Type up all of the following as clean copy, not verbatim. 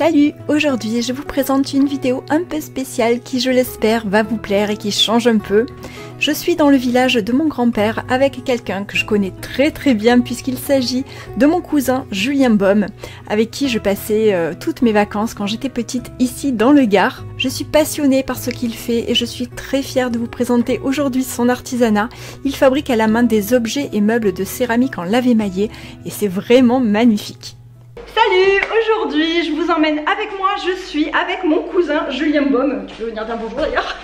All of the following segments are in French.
Salut! Aujourd'hui je vous présente une vidéo un peu spéciale qui je l'espère va vous plaire et qui change un peu. Je suis dans le village de mon grand-père avec quelqu'un que je connais très bien puisqu'il s'agit de mon cousin Julien Baume avec qui je passais toutes mes vacances quand j'étais petite ici dans le Gard. Je suis passionnée par ce qu'il fait et je suis très fière de vous présenter aujourd'hui son artisanat. Il fabrique à la main des objets et meubles de céramique en lave émaillé et c'est vraiment magnifique. Salut! Aujourd'hui je vous emmène avec moi, je suis avec mon cousin Julien Baume. Tu peux venir dire bonjour d'ailleurs.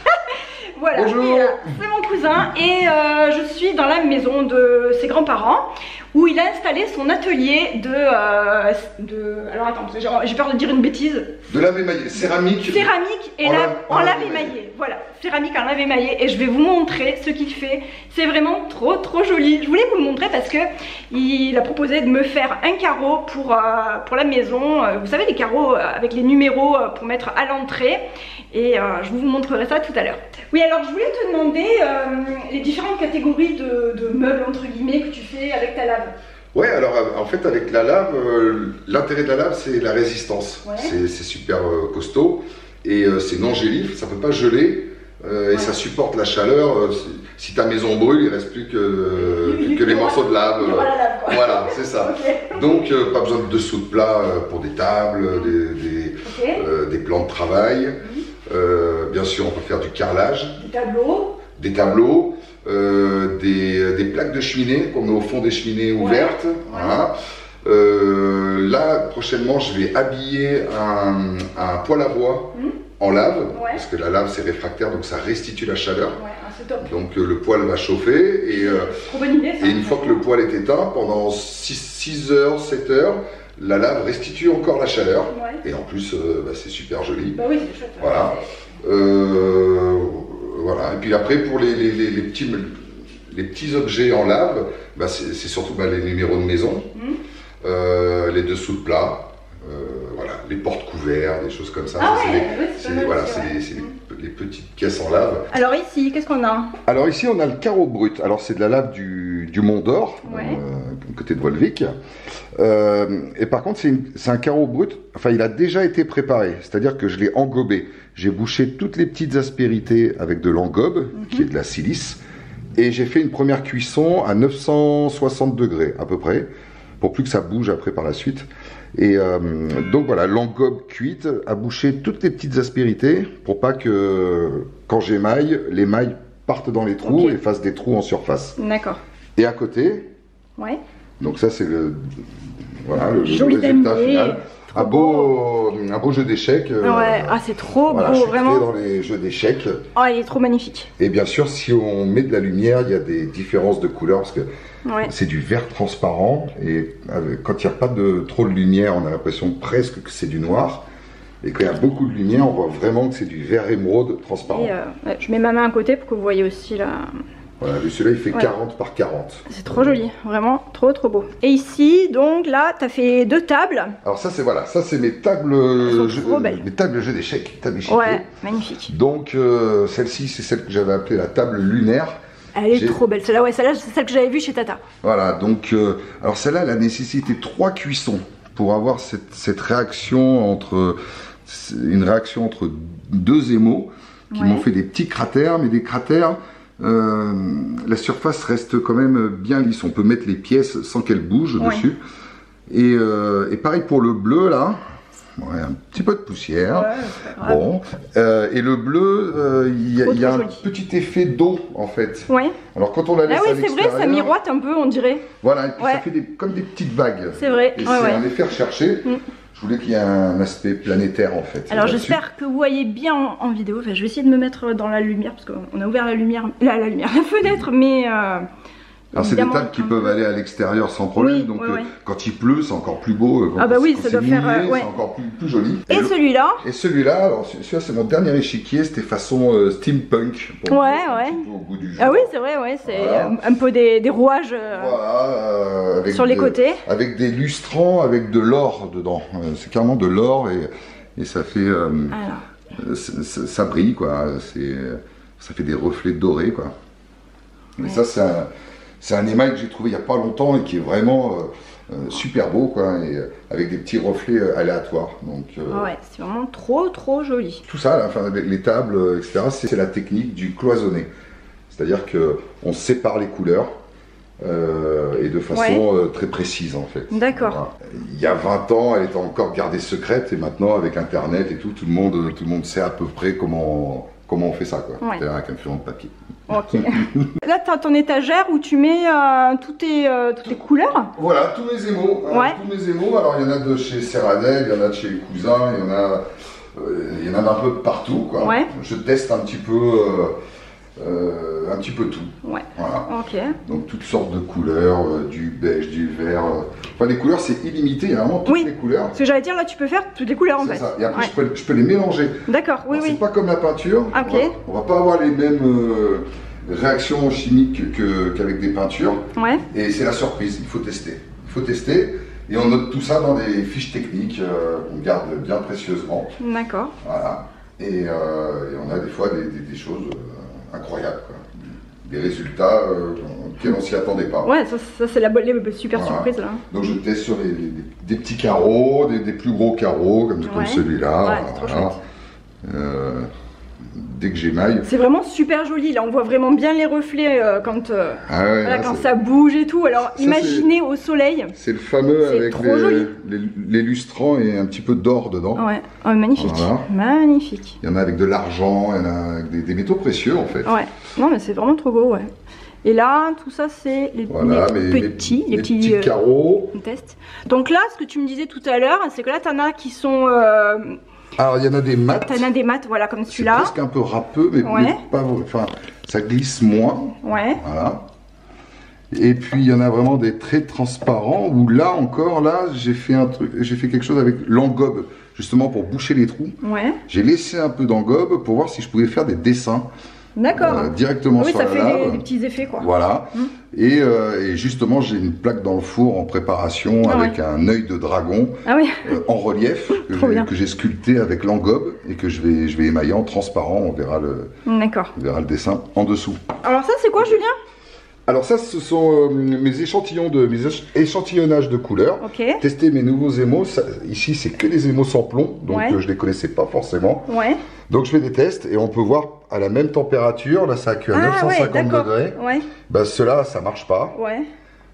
Voilà, c'est mon cousin et je suis dans la maison de ses grands-parents où il a installé son atelier alors attends, j'ai peur de dire une bêtise. De lave émaillé, céramique. Céramique et en lave émaillé. Voilà, céramique en lave émaillé et je vais vous montrer ce qu'il fait. C'est vraiment trop joli. Je voulais vous le montrer parce que il a proposé de me faire un carreau pour la maison. Vous savez, les carreaux avec les numéros pour mettre à l'entrée. Et je vous montrerai ça tout à l'heure. Oui, alors je voulais te demander les différentes catégories de meubles entre guillemets que tu fais avec ta lave. Ouais, alors en fait avec la lave, l'intérêt de la lave c'est la résistance. Ouais. C'est super costaud et c'est non gélif, ça peut pas geler et ça supporte la chaleur. Si ta maison brûle, il reste plus que les morceaux de lave. Voilà, c'est ça. Okay. Donc pas besoin de dessous de plat pour des tables, des plans de travail. Bien sûr, on peut faire du carrelage. Des tableaux. Des plaques de cheminée qu'on met au fond des cheminées ouvertes. Ouais. Voilà. Là, prochainement, je vais habiller un poêle à bois en lave, parce que la lave c'est réfractaire, donc ça restitue la chaleur. C'est top. Donc le poêle va chauffer et une fois que le poêle est éteint, pendant 6 heures, 7 heures, la lave restitue encore la chaleur. Et en plus, c'est super joli. Bah oui, c'est chouette. Voilà. Voilà. Et puis après, pour les petits objets en lave, c'est surtout les numéros de maison, les dessous de plat, voilà, les portes couverts, des choses comme ça. C'est les petites pièces en lave. Alors ici, qu'est-ce qu'on a? Alors ici, on a le carreau brut. Alors c'est de la lave du Mont d'Or, côté de Volvic. Et par contre, c'est un carreau brut. Enfin, il a déjà été préparé. C'est-à-dire que je l'ai engobé. J'ai bouché toutes les petites aspérités avec de l'engobe, qui est de la silice. Et j'ai fait une première cuisson à 960 degrés à peu près, pour plus que ça bouge après par la suite. Et donc voilà, l'engobe cuite a bouché toutes les petites aspérités pour pas que quand j'émaille, les mailles partent dans les trous et fassent des trous en surface. D'accord. Et à côté, donc ça c'est le résultat final. Un beau jeu d'échecs. C'est trop beau, vraiment. Dans les jeux d'échecs. Oh, il est trop magnifique. Et bien sûr, si on met de la lumière, il y a des différences de couleurs parce que c'est du vert transparent et quand il n'y a pas trop de lumière, on a l'impression presque que c'est du noir. Et quand il y a beaucoup de lumière, on voit vraiment que c'est du vert émeraude transparent. Et je mets ma main à côté pour que vous voyez aussi là. Voilà, celui-là il fait 40 par 40. C'est trop joli, vraiment trop beau. Et ici, donc là, tu as fait 2 tables. Alors ça c'est mes tables jeux d'échecs, table échiquier. Ouais, magnifique. Donc celle-ci, c'est celle que j'avais appelée la table lunaire. Elle est trop belle, celle-là, c'est celle que j'avais vue chez Tata. Voilà, donc alors celle-là, elle a nécessité 3 cuissons pour avoir cette réaction entre 2 émaux qui m'ont fait des petits cratères, mais des cratères. La surface reste quand même bien lisse, on peut mettre les pièces sans qu'elles bougent dessus. Et pareil pour le bleu là, un petit peu de poussière. Bon, et le bleu, il y a un petit effet d'eau en fait. Alors quand on la laisse à l'extérieur, c'est vrai, ça miroite un peu, on dirait. Voilà, et puis ça fait comme des petites vagues. C'est vrai. Et c'est un effet recherché. Je voulais qu'il y ait un aspect planétaire en fait. Alors j'espère que vous voyez bien en vidéo. Enfin, je vais essayer de me mettre dans la lumière parce qu'on a ouvert la fenêtre, mais alors c'est des tables qui peuvent aller à l'extérieur sans problème. Donc quand il pleut, c'est encore plus beau. Ça doit faire. C'est encore plus joli. Et celui-là? Et celui-là, alors celui-là c'est mon dernier échiquier. C'était façon steampunk. Au goût du jour. Ah oui, c'est vrai, c'est un peu des rouages. Sur les côtés. Avec des lustrants, avec de l'or dedans. C'est carrément de l'or et ça fait. Ça brille quoi. Ça fait des reflets dorés quoi. Mais ça c'est un émail que j'ai trouvé il n'y a pas longtemps et qui est vraiment super beau, quoi, et avec des petits reflets aléatoires. Donc, ouais, c'est vraiment trop joli. Tout ça, là, enfin, les tables, etc., c'est la technique du cloisonné. C'est-à-dire qu'on sépare les couleurs et de façon très précise, en fait. D'accord. Voilà. Il y a 20 ans, elle était encore gardée secrète, et maintenant, avec Internet et tout le monde sait à peu près comment on fait ça, quoi. Ouais. Avec un crayon de papier. Ok. Là, tu as ton étagère où tu mets toutes tes couleurs. Voilà, tous mes émaux. Ouais. Tous mes émaux. Alors, il y en a de chez Serradel, il y en a de chez les cousins, il y en a un peu de partout, quoi. Ouais. Je teste un petit peu tout. Ouais. Voilà. Ok. Donc, toutes sortes de couleurs, du beige, du vert. Enfin, les couleurs, c'est illimité, il y a vraiment toutes les couleurs. Ce que j'allais dire, là, tu peux faire toutes les couleurs, en fait. Ça. Et après, je peux les mélanger. D'accord, oui. C'est pas comme la peinture. Ok. On va pas avoir les mêmes réactions chimiques qu'avec des peintures. Ouais. Et c'est la surprise, il faut tester. Et on note tout ça dans des fiches techniques qu'on garde bien précieusement. D'accord. Voilà. Et on a des fois des choses incroyables, quoi. Des résultats auxquels on s'y attendait pas. Ouais, ça c'est les super surprise là. Donc je teste sur des petits carreaux, des plus gros carreaux, comme celui-là. Ouais, c'est trop chouette. Dès que j'émaille. C'est vraiment super joli, là on voit vraiment bien les reflets quand là, ça bouge et tout. Alors imaginez au soleil. C'est le fameux avec les lustrants et un petit peu d'or dedans. Ouais, oh, magnifique. Voilà. Magnifique. Il y en a avec de l'argent, il y en a avec des métaux précieux en fait. Ouais, non mais c'est vraiment trop beau, ouais. Et là, tout ça, c'est les petits carreaux. Tests. Donc là, ce que tu me disais tout à l'heure, c'est que là, t'en as qui sont... Alors, il y en a des mats. T'en as des mats, voilà, comme celui-là. C'est presque un peu râpeux, mais pas... Enfin, ça glisse moins. Ouais. Voilà. Et puis, il y en a vraiment des très transparents, où là, encore, j'ai fait quelque chose avec l'engobe, justement, pour boucher les trous. Ouais. J'ai laissé un peu d'engobe pour voir si je pouvais faire des dessins. D'accord. Directement sur la lave. Oui, ça fait des petits effets, quoi. Voilà. Et justement, j'ai une plaque dans le four en préparation avec un œil de dragon en relief que j'ai sculpté avec l'engobe et que je vais émailler en transparent. On verra le dessin en dessous. Alors ça, c'est quoi, Julien? Alors ça, ce sont mes échantillonnages de couleurs. Okay. Tester mes nouveaux émaux. Ici, c'est que des émaux sans plomb, donc je les connaissais pas forcément. Ouais. Donc je fais des tests et on peut voir à la même température. Là, ça a cuit à 950 degrés. Ouais. Bah, ceux-là, ça marche pas. Ouais.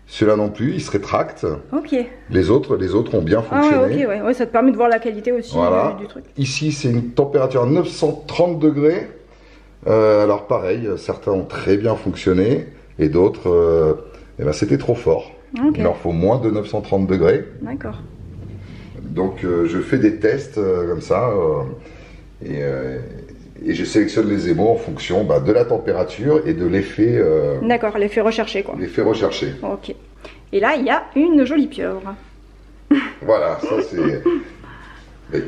Ceux-là non plus, ils se rétractent. Ok. Les autres ont bien fonctionné. Ah ouais, ça te permet de voir la qualité aussi du truc. Ici, c'est une température à 930 degrés. Alors pareil, certains ont très bien fonctionné. Et d'autres, c'était trop fort. Okay. Il leur faut moins de 930 degrés. D'accord. Donc je fais des tests comme ça et je sélectionne les émaux en fonction de la température et de l'effet. D'accord, l'effet recherché quoi. L'effet recherché. Ok. Et là, il y a une jolie pieuvre. Voilà, ça c'est.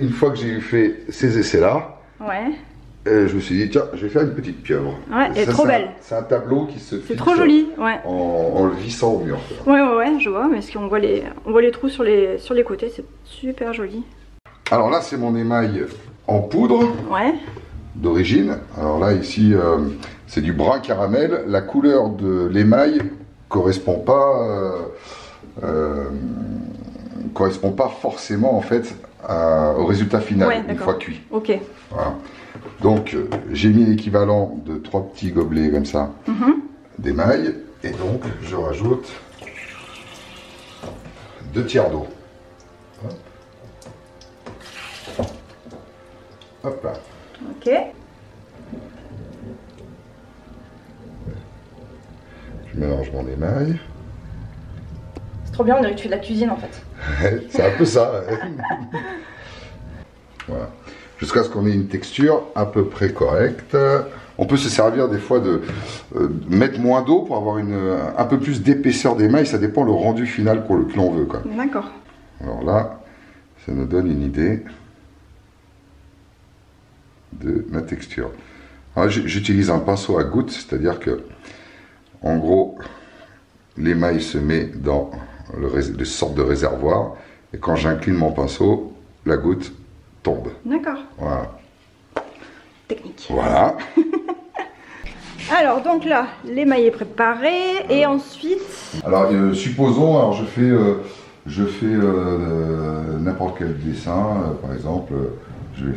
Une fois que j'ai fait ces essais-là. Ouais. Je me suis dit, tiens, je vais faire une petite pieuvre. Ouais, elle est trop belle. C'est un tableau qui se C'est trop joli, ouais. En le vissant au mur. Ouais, je vois, parce qu'on voit les trous sur les côtés, c'est super joli. Alors là, c'est mon émail en poudre. Ouais. D'origine. Alors là, ici, c'est du brun caramel. La couleur de l'émail correspond pas forcément, en fait, au résultat final, une fois cuit. Ok. Voilà. Donc j'ai mis l'équivalent de 3 petits gobelets comme ça d'émail et donc je rajoute 2 tiers d'eau. Hop là. Ok. Je mélange mon émail. C'est trop bien, on dirait que tu fais de la cuisine en fait. C'est un peu ça. Voilà. Jusqu'à ce qu'on ait une texture à peu près correcte. On peut se servir des fois de mettre moins d'eau pour avoir un peu plus d'épaisseur d'émail. Ça dépend le rendu final que l'on veut. D'accord. Alors là, ça nous donne une idée de ma texture. J'utilise un pinceau à gouttes, c'est-à-dire que, en gros, l'émail se met dans le sorte de réservoir. Et quand j'incline mon pinceau, la goutte tombe. D'accord. Voilà. Technique. Voilà. Alors donc là, l'émail est préparé et ensuite... Alors supposons, je fais je fais n'importe quel dessin. Par exemple, je vais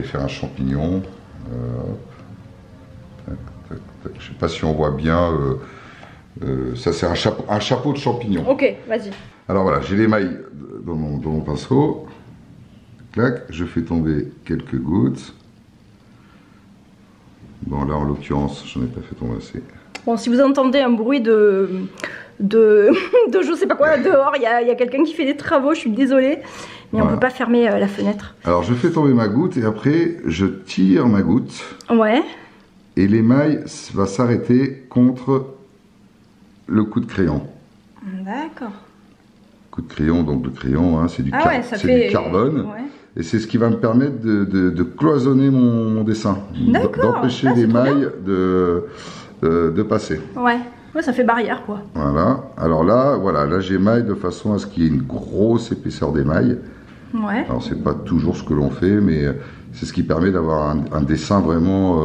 faire un champignon. Je ne sais pas si on voit bien. Ça, c'est un chapeau de champignon. Ok, vas-y. Alors voilà, j'ai l'émail dans mon pinceau. Clac, je fais tomber quelques gouttes. Bon, là, en l'occurrence, je n'en ai pas fait tomber assez. Bon, si vous entendez un bruit de je sais pas quoi dehors, il y a quelqu'un qui fait des travaux, je suis désolée, mais voilà. On peut pas fermer la fenêtre. Alors, je fais tomber ma goutte et après, je tire ma goutte. Ouais. Et l'émail va s'arrêter contre le coup de crayon. D'accord. Coup de crayon, donc le crayon, hein, c'est du, du carbone. Ouais. Et c'est ce qui va me permettre de cloisonner mon dessin. D'empêcher l'émail de passer. Ouais. Ouais, ça fait barrière, quoi. Voilà. Alors là, là j'émaille de façon à ce qu'il y ait une grosse épaisseur d'émail. Ouais. Alors c'est pas toujours ce que l'on fait, mais c'est ce qui permet d'avoir un dessin vraiment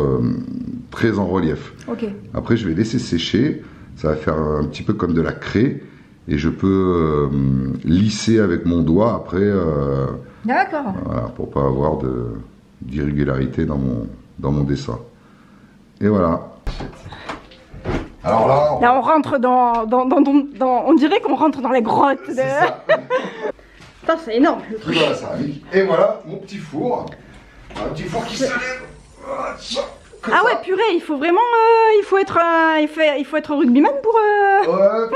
très en relief. Ok. Après, je vais laisser sécher. Ça va faire un petit peu comme de la craie. Et je peux lisser avec mon doigt après. D'accord. Voilà, pour pas avoir d'irrégularité dans mon dessin. Et voilà. Alors là, on rentre on dirait qu'on rentre dans les grottes. C'est ça. Putain, c'est énorme le truc. Voilà, céramique. Et voilà mon petit four. Un petit four qui se lève. Ah ouais, purée, il faut vraiment, il faut être rugbyman pour. Ouais,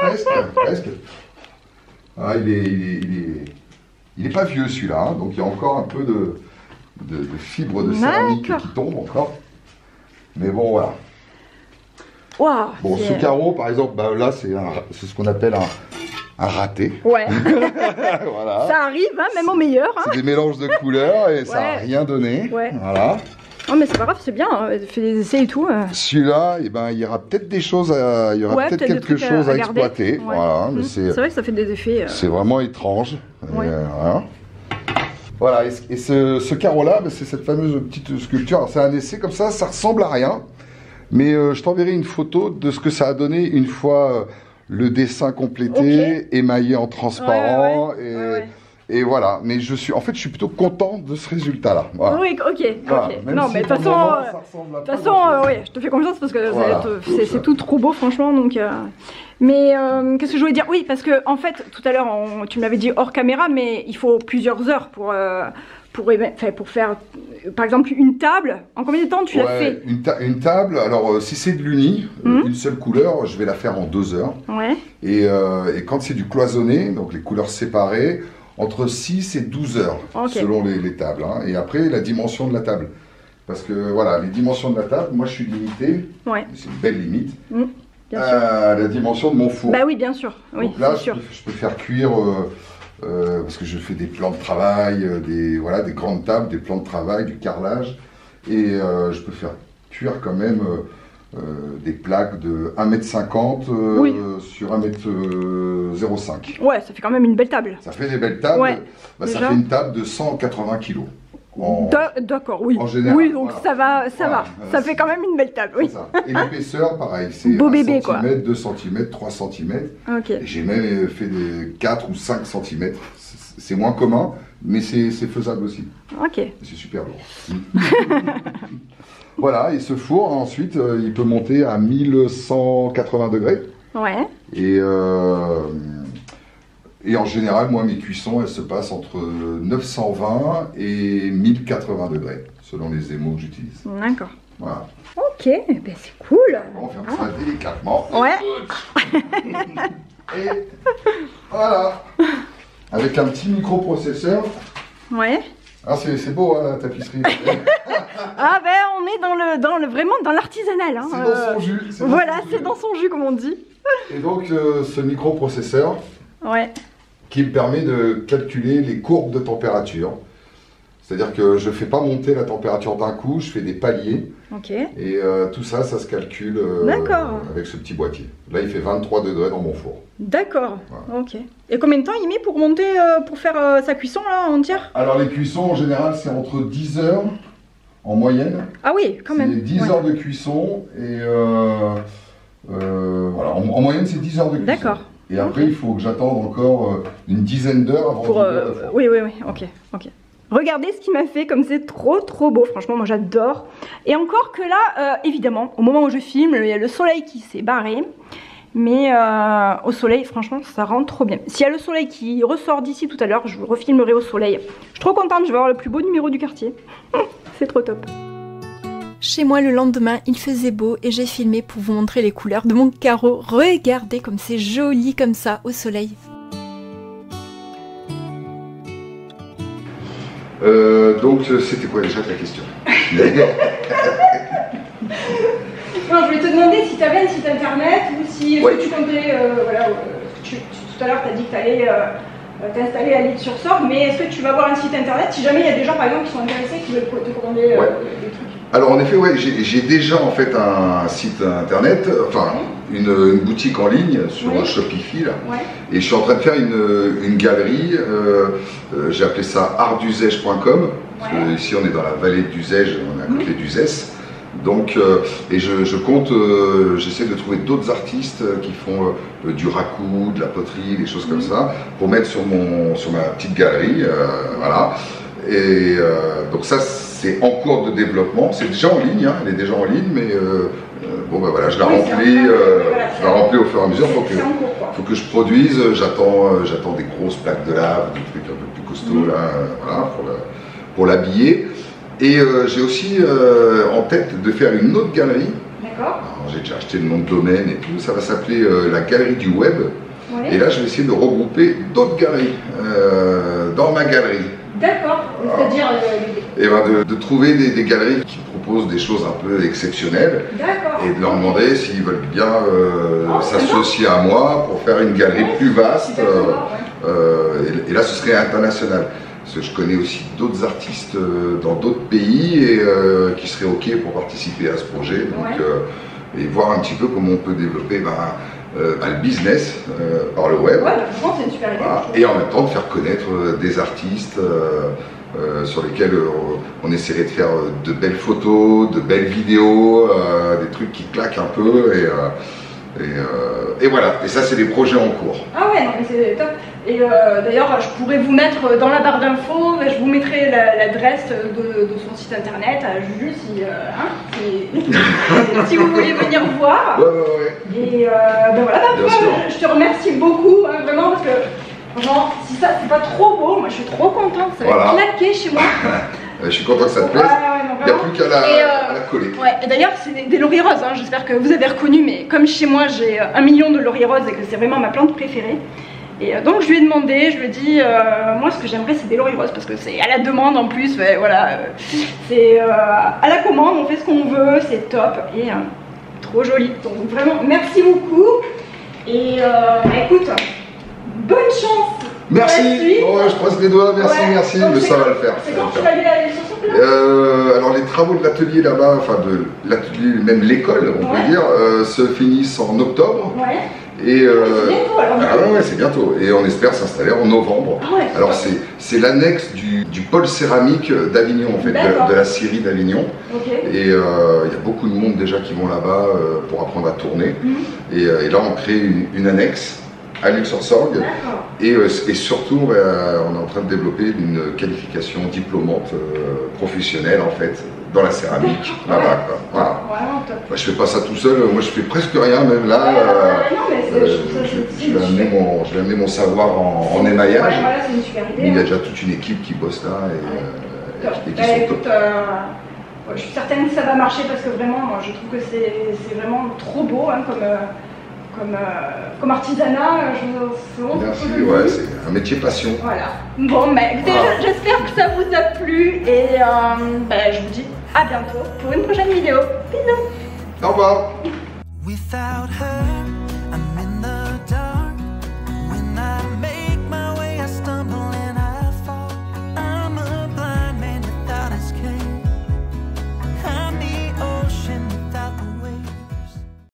presque. Ah, il est pas vieux celui-là, hein, donc il y a encore un peu de fibres de céramique qui tombent encore. Mais bon, voilà. Wow, bon, ce carreau, par exemple, bah, là, c'est ce qu'on appelle un raté. Ouais. Voilà. Ça arrive, hein, même au meilleur. Hein. C'est des mélanges de couleurs et ça n'a rien donné. Ouais. Voilà. Non mais c'est pas grave, c'est bien, fais des essais et tout. Celui-là, eh ben, il y aura peut-être des choses, il y aura peut-être quelque chose à exploiter. Ouais. Voilà, c'est vrai que ça fait des effets. C'est vraiment étrange. Voilà, et ce carreau-là, ben, c'est cette fameuse petite sculpture. C'est un essai comme ça ressemble à rien. Mais je t'enverrai une photo de ce que ça a donné une fois le dessin complété, émaillé en transparent. Et voilà, mais je suis plutôt content de ce résultat-là. Voilà. Oui, ok. Voilà. Non, mais de toute façon, oui, je te fais confiance parce que c'est tout trop beau, franchement. Donc, mais qu'est-ce que je voulais dire? Oui, parce que en fait, tout à l'heure, tu m'avais dit hors caméra, mais il faut plusieurs heures pour faire, par exemple, une table. En combien de temps tu l'as fait? Une table, alors si c'est de l'uni, une seule couleur, je vais la faire en 2 heures. Ouais. Et quand c'est du cloisonné, donc les couleurs séparées, entre 6 et 12 heures, selon les tables. Hein. Et après, la dimension de la table. Parce que voilà, les dimensions de la table, moi je suis limité, c'est une belle limite, bien sûr. La dimension de mon four. Bah oui, bien sûr. Oui, donc là, je peux faire cuire, parce que je fais des plans de travail, des grandes tables, des plans de travail, du carrelage. Et je peux faire cuire quand même des plaques de 1,50 m sur 1,05 m. Ouais, ça fait quand même une belle table. Ça fait des belles tables. Ouais, bah, ça fait une table de 180 kg. D'accord, oui. En général. Oui, donc voilà. ça va. Ça fait quand même une belle table, oui. Et l'épaisseur, pareil, c'est 1 cm, 2 cm, 3 cm. Okay. Et j'ai même fait des 4 ou 5 cm. C'est moins commun, mais c'est faisable aussi. Ok. C'est super lourd. Voilà, et ce four, ensuite, il peut monter à 1180 degrés. Ouais. Et en général, moi, mes cuissons, elles se passent entre 920 et 1080 degrés, selon les émaux que j'utilise. D'accord. Voilà. Ok, ben c'est cool. On va faire ça délicatement. Ouais. Et voilà. Avec un petit microprocesseur. Ouais. Ah, c'est beau, hein, la tapisserie. Ah ben, on est vraiment dans l'artisanal. Hein. C'est dans son jus. Voilà, c'est dans son jus, comme on dit. Et donc, ce microprocesseur, qui me permet de calculer les courbes de température. C'est-à-dire que je ne fais pas monter la température d'un coup, je fais des paliers. Ok. Et tout ça, ça se calcule avec ce petit boîtier. Là, il fait 23 degrés dans mon four. D'accord. Voilà. Ok. Et combien de temps il met pour monter, pour faire sa cuisson là, entière? Alors, les cuissons, en général, c'est entre 10 heures en moyenne. Ah oui, quand même. C'est 10 heures de cuisson et Voilà, en moyenne c'est 10 heures de cuisson. D'accord. Et après il faut que j'attende encore une dizaine d'heures avant de oui, ok. Regardez ce qu'il m'a fait, comme c'est trop beau, franchement moi j'adore. Et encore que là, évidemment, au moment où je filme, il y a le soleil qui s'est barré. Mais au soleil, franchement, ça rend trop bien. S'il y a le soleil qui ressort d'ici tout à l'heure, je vous refilmerai au soleil. Je suis trop contente, je vais avoir le plus beau numéro du quartier. C'est trop top. Chez moi, le lendemain, il faisait beau et j'ai filmé pour vous montrer les couleurs de mon carreau. Regardez comme c'est joli comme ça au soleil. Donc c'était quoi déjà ta question? Non, je voulais te demander si tu avais un site internet ou si tu comptais, voilà, tout à l'heure tu as dit que tu allais t'installer à Lille-sur-Sorgue, mais est-ce que tu vas avoir un site internet si jamais il y a des gens par exemple qui sont intéressés, qui veulent te commander des trucs? Alors en effet, j'ai déjà en fait un site internet, enfin une boutique en ligne sur Shopify là, et je suis en train de faire une galerie, j'ai appelé ça artduzège.com, parce que ici on est dans la vallée d'Uzège, on est à côté d'Uzès. Donc, et je compte, j'essaie de trouver d'autres artistes qui font du raku, de la poterie, des choses comme ça, pour mettre sur ma petite galerie, voilà. Et donc ça, c'est en cours de développement. C'est déjà en ligne, hein, elle est déjà en ligne, mais bon ben voilà, je la remplis au fur et à mesure. Faut que je produise. J'attends des grosses plaques de lave, des trucs un peu plus costauds là, voilà, pour l'habiller. Et j'ai aussi en tête de faire une autre galerie. D'accord. J'ai déjà acheté le nom de domaine et tout. Ça va s'appeler la galerie du web. Et là, je vais essayer de regrouper d'autres galeries dans ma galerie. D'accord. C'est-à-dire et ben de trouver des galeries qui proposent des choses un peu exceptionnelles. D'accord. Et de leur demander s'ils veulent bien s'associer à moi pour faire une galerie plus vaste. Et là, ce serait international. Parce que je connais aussi d'autres artistes dans d'autres pays et qui seraient OK pour participer à ce projet. Donc, et voir un petit peu comment on peut développer le business par le web. C'est une super idée. Voilà. Et en même temps de faire connaître des artistes sur lesquels on essaierait de faire de belles photos, de belles vidéos, des trucs qui claquent un peu. Et voilà, et ça c'est des projets en cours. Ah ouais, non mais c'est top. Et d'ailleurs, je pourrais vous mettre dans la barre d'infos, je vous mettrai l'adresse de son site internet à Juju si vous voulez venir voir. Et ben voilà, je te remercie beaucoup, hein, vraiment, parce que franchement, si ça c'est pas trop beau, moi je suis trop contente, ça va claquer chez moi. Je suis content que ça te plaise. Il n'y a plus qu'à la coller. Et d'ailleurs, c'est des lauriers roses. Hein. J'espère que vous avez reconnu, mais comme chez moi, j'ai 1 million de lauriers roses et que c'est vraiment ma plante préférée. Et donc, je lui ai demandé, je lui ai dit, moi, ce que j'aimerais, c'est des lauriers roses parce que c'est à la demande en plus. Voilà, c'est à la commande, on fait ce qu'on veut, c'est top et trop joli. Donc, vraiment, merci beaucoup. Et écoute, bonne chance. Merci, je croise les doigts, merci, mais ça va le faire. C'est quand tu vas aller sur ce plan alors les travaux de l'atelier là-bas, enfin de l'atelier, même l'école on peut dire, se finissent en octobre. Et c'est bientôt alors. c'est bientôt. Et on espère s'installer en novembre. Alors c'est l'annexe du pôle céramique d'Avignon en fait, de la scierie d'Avignon. Et il y a beaucoup de monde déjà qui vont là-bas pour apprendre à tourner. Et là on crée une annexe à Lille-sur-Sorgue et surtout on est en train de développer une qualification diplômante professionnelle en fait dans la céramique là-bas. Voilà. Je fais pas ça tout seul, moi je fais presque rien même là. Je vais amener mon savoir en émaillage. Mais il y a déjà toute une équipe qui bosse là et qui sont top. Je suis certaine que ça va marcher parce que vraiment moi, je trouve que c'est vraiment trop beau hein, comme artisanat, merci, c'est un métier passion. Voilà. Bon, écoutez, j'espère que ça vous a plu et je vous dis à bientôt pour une prochaine vidéo. Bisous. Au revoir.